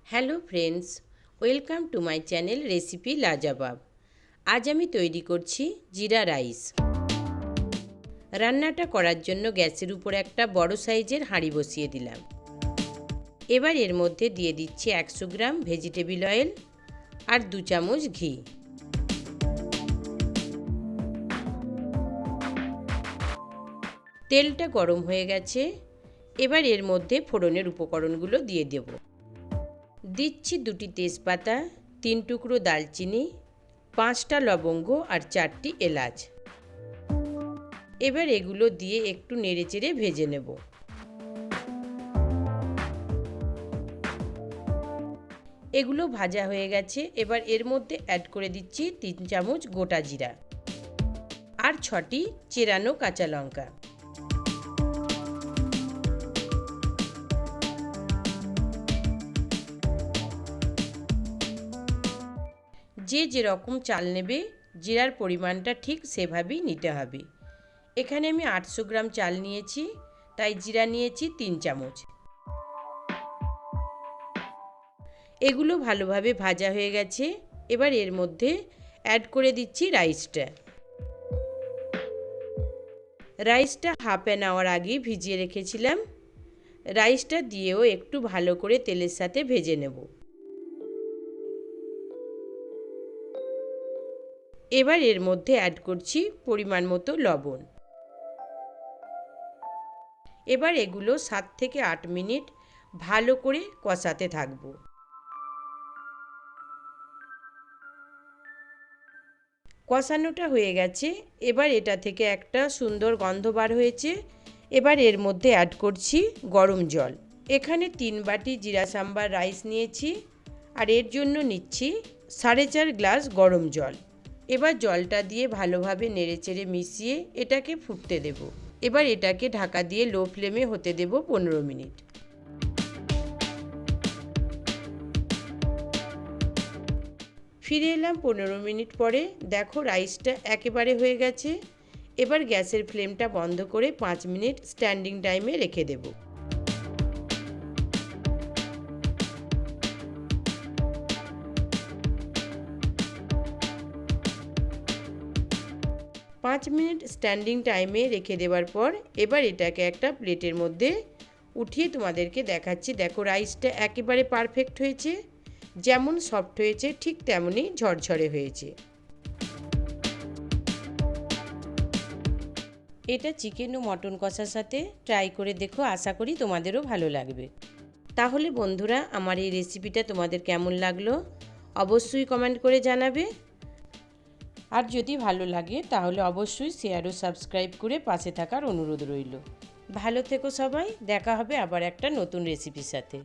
Hello friends, welcome to my channel recipe Lajawab. আজ আমি তৈরি করছি জিরা রাইস। রান্নাটা করার জন্য গ্যাসের উপর একটা বড় সাইজের হাঁড়ি বসিয়ে দিলাম। এবার এর মধ্যে দিয়ে দিচ্ছি 100 গ্রাম ভেজিটেবিল অয়েল আর 2 চামচ ঘি। তেলটা গরম হয়ে গেছে। এবার এর মধ্যে ফোড়নের উপকরণগুলো দিয়ে দেব। দিচ্ছি 2টি তেজপাতা, 3 টুকরো দালচিনি, 5টা লবঙ্গ আর 4টি এলাচ। এবার এগুলো দিয়ে একটু নেড়েচেড়ে ভেজে নেব। এগুলো ভাজা হয়ে গেছে। এবার এর মধ্যে অ্যাড করে দিচ্ছি 3 চামচ গোটা জিরা আর 6টি চেরানো কাঁচা লঙ্কা। যে যেরকম চাল নেবে জিরার পরিমাণটা ঠিক সেভাবেই নিতে হবে। এখানে আমি 800 গ্রাম চাল নিয়েছি, তাই জিরা নিয়েছি 3 চামচ। এগুলো ভালোভাবে ভাজা হয়ে গেছে। এবার এর মধ্যে অ্যাড করে দিচ্ছি রাইসটা হাফ অ্যান আওয়ার আগে ভিজিয়ে রেখেছিলাম। রাইসটা দিয়েও একটু ভালো করে তেলের সাথে ভেজে নেব। এবার এর মধ্যে অ্যাড করছি পরিমাণ মতো লবণ। এবার এগুলো 7 থেকে 8 মিনিট ভালো করে কষাতে থাকব। কষানোটা হয়ে গেছে। এবার এটা থেকে একটা সুন্দর গন্ধ বার হয়েছে। এবার এর মধ্যে অ্যাড করছি গরম জল। এখানে 3 বাটি জিরা সাম্বার রাইস নিয়েছি আর এর জন্য নিচ্ছি 4.5 গ্লাস গরম জল। এবার জলটা দিয়ে ভালোভাবে নেড়েচেড়ে মিশিয়ে এটাকে ফুটতে দেব। এবার এটাকে ঢাকা দিয়ে লো ফ্লেমে হতে দেব 15 মিনিট। ফিরে এলাম 15 মিনিট পরে। দেখো রাইসটা একেবারে হয়ে গেছে। এবার গ্যাসের ফ্লেমটা বন্ধ করে 5 মিনিট স্ট্যান্ডিং টাইমে রেখে দেব। পাঁচ মিনিট স্ট্যান্ডিং টাইমে রেখে দেওয়ার পর এবার এটাকে একটা প্লেটের মধ্যে উঠিয়ে তোমাদেরকে দেখাচ্ছি। দেখো রাইসটা একেবারে পারফেক্ট হয়েছে। যেমন সফট হয়েছে ঠিক তেমনই ঝরঝরে হয়েছে। এটা চিকেন ও মটন কষার সাথে ট্রাই করে দেখো, আশা করি তোমাদেরও ভালো লাগবে। তাহলে বন্ধুরা, আমার এই রেসিপিটা তোমাদের কেমন লাগলো অবশ্যই কমেন্ট করে জানাবে। আর যদি ভালো লাগে তাহলে অবশ্যই শেয়ার ও সাবস্ক্রাইব করে পাশে থাকার অনুরোধ রইল। ভালো থেকো সবাই। দেখা হবে আবার একটা নতুন রেসিপির সাথে।